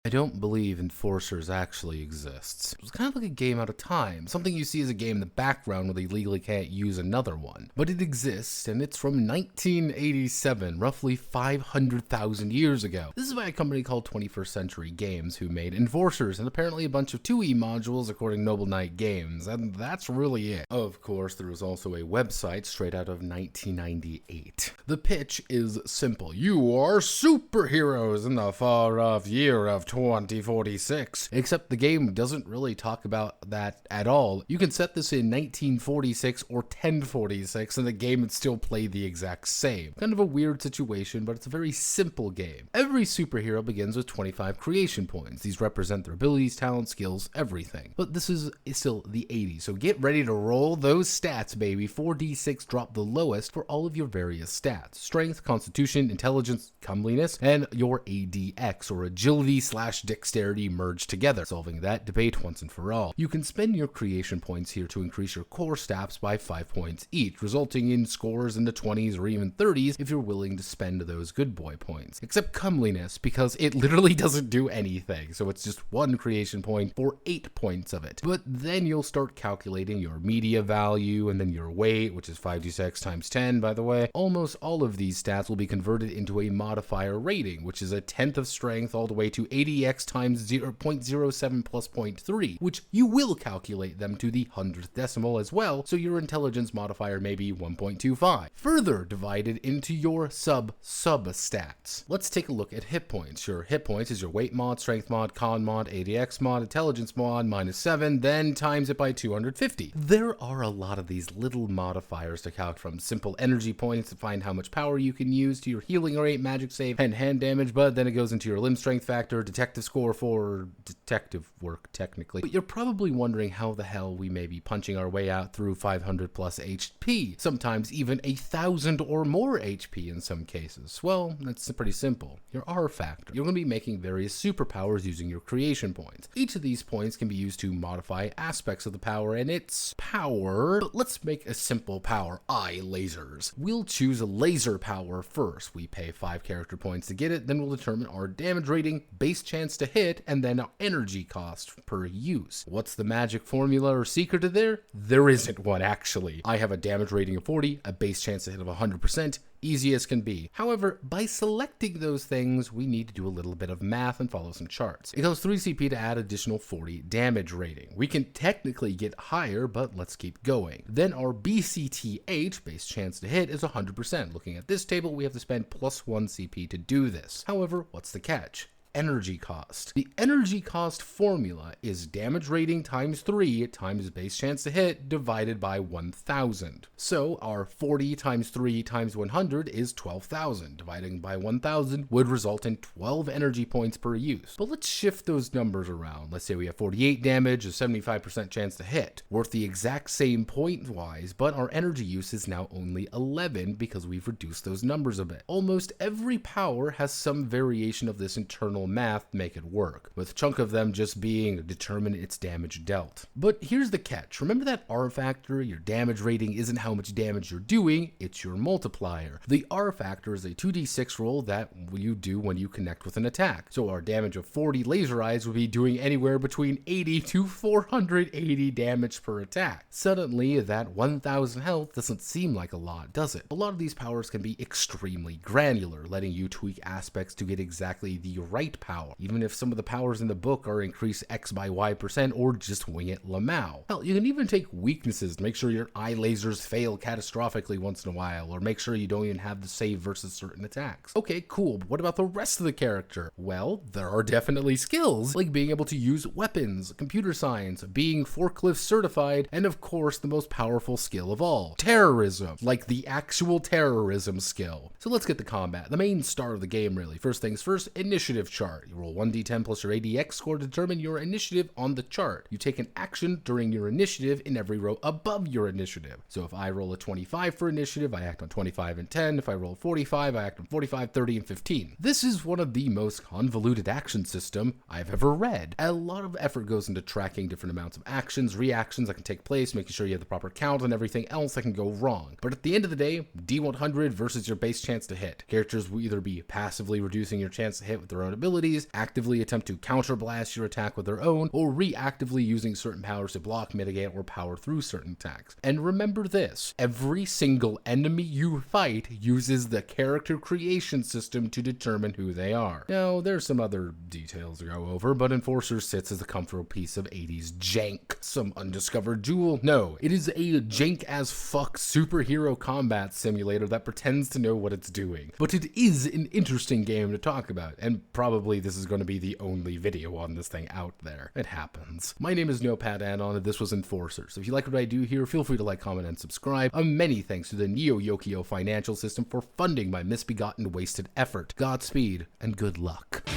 I don't believe Enforcers actually exists. It was kind of like a game out of time, something you see as a game in the background where they legally can't use another one. But it exists, and it's from 1987, roughly 500,000 years ago. This is by a company called 21st Century Games, who made Enforcers and apparently a bunch of 2E modules according to Noble Knight Games, and that's really it. Of course, there was also a website straight out of 1998. The pitch is simple. You are superheroes in the far-off year of 2046. Except the game doesn't really talk about that at all. You can set this in 1946 or 1046 and the game would still play the exact same. Kind of a weird situation, but it's a very simple game. Every superhero begins with 25 creation points. These represent their abilities, talents, skills, everything. But this is still the 80s, so get ready to roll those stats, baby. 4d6 drop the lowest for all of your various stats. Strength, constitution, intelligence, comeliness, and your ADX, or agility/dexterity merged together. Solving that debate once and for all. You can spend your creation points here to increase your core stats by 5 points each, resulting in scores in the 20s or even 30s if you're willing to spend those good boy points. Except comeliness, because it literally doesn't do anything, so it's just 1 creation point for 8 points of it. But then you'll start calculating your media value, and then your weight, which is 5d6 times 10, by the way. Almost all of these stats will be converted into a modifier rating, which is a 10th of strength all the way to ADX times 0.07 plus 0.3, which you will calculate them to the 100th decimal as well, so your intelligence modifier may be 1.25. Further divided into your sub-stats. Let's take a look at hit points. Your hit points is your weight mod, strength mod, con mod, ADX mod, intelligence mod, -7, then times it by 250. There are a lot of these little modifiers to calculate, from simple energy points to find how much power you can use, to your healing rate, magic save, and hand damage, but then it goes into your limb strength factor, detective score for detective work, technically. But you're probably wondering how the hell we may be punching our way out through 500 plus HP, sometimes even 1,000 or more HP in some cases. Well, that's pretty simple. Your R factor. You're going to be making various superpowers using your creation points. Each of these points can be used to modify aspects of the power, and its power. But let's make a simple power. Lasers. We'll choose a laser power first. We pay 5 character points to get it, then we'll determine our damage rating, base chance to hit, and then our energy cost per use. What's the magic formula or secret to there? There isn't one, actually. I have a damage rating of 40, a base chance to hit of 100%, easy as can be. However, by selecting those things, we need to do a little bit of math and follow some charts. It costs 3 CP to add additional 40 damage rating. We can technically get higher, but let's keep going. Then our BCTH, base chance to hit, is 100%. Looking at this table, we have to spend +1 CP to do this. However, what's the catch? Energy cost. The energy cost formula is damage rating times 3 times base chance to hit divided by 1,000. So our 40 times 3 times 100 is 12,000. Dividing by 1,000 would result in 12 energy points per use. But let's shift those numbers around. Let's say we have 48 damage, a 75% chance to hit. Worth the exact same point-wise, but our energy use is now only 11 because we've reduced those numbers a bit. Almost every power has some variation of this internal math make it work, with a chunk of them just being determine its damage dealt. But here's the catch. Remember that R factor? Your damage rating isn't how much damage you're doing, it's your multiplier. The R factor is a 2d6 roll that you do when you connect with an attack. So our damage of 40 laser eyes would be doing anywhere between 80 to 480 damage per attack. Suddenly, that 1,000 health doesn't seem like a lot, does it? A lot of these powers can be extremely granular, letting you tweak aspects to get exactly the right power, even if some of the powers in the book are increase X by Y% or just wing it Lamau. Hell, you can even take weaknesses to make sure your eye lasers fail catastrophically once in a while, or make sure you don't even have the save versus certain attacks. Okay, cool, but what about the rest of the character? Well, there are definitely skills, like being able to use weapons, computer science, being forklift certified, and of course the most powerful skill of all, terrorism, like the actual terrorism skill. So let's get to combat, the main star of the game really. First things first, initiative chart. You roll 1d10 plus your ADX score to determine your initiative on the chart. You take an action during your initiative in every row above your initiative. So if I roll a 25 for initiative, I act on 25 and 10. If I roll 45, I act on 45, 30, and 15. This is one of the most convoluted action system I've ever read. A lot of effort goes into tracking different amounts of actions, reactions that can take place, making sure you have the proper count and everything else that can go wrong. But at the end of the day, D100 versus your base chance to hit. Characters will either be passively reducing your chance to hit with their own ability, abilities, actively attempt to counterblast your attack with their own, or reactively using certain powers to block, mitigate, or power through certain attacks. And remember this, every single enemy you fight uses the character creation system to determine who they are. Now, there's some other details to go over, but Enforcer sits as a comfortable piece of 80s jank. Some undiscovered jewel? No, it is a jank as fuck superhero combat simulator that pretends to know what it's doing. But it is an interesting game to talk about, and probably this is going to be the only video on this thing out there. It happens. My name is Notepad, and this was Enforcer. So if you like what I do here, feel free to like, comment, and subscribe. Many thanks to the Neo-Yokio financial system for funding my misbegotten wasted effort. Godspeed, and good luck.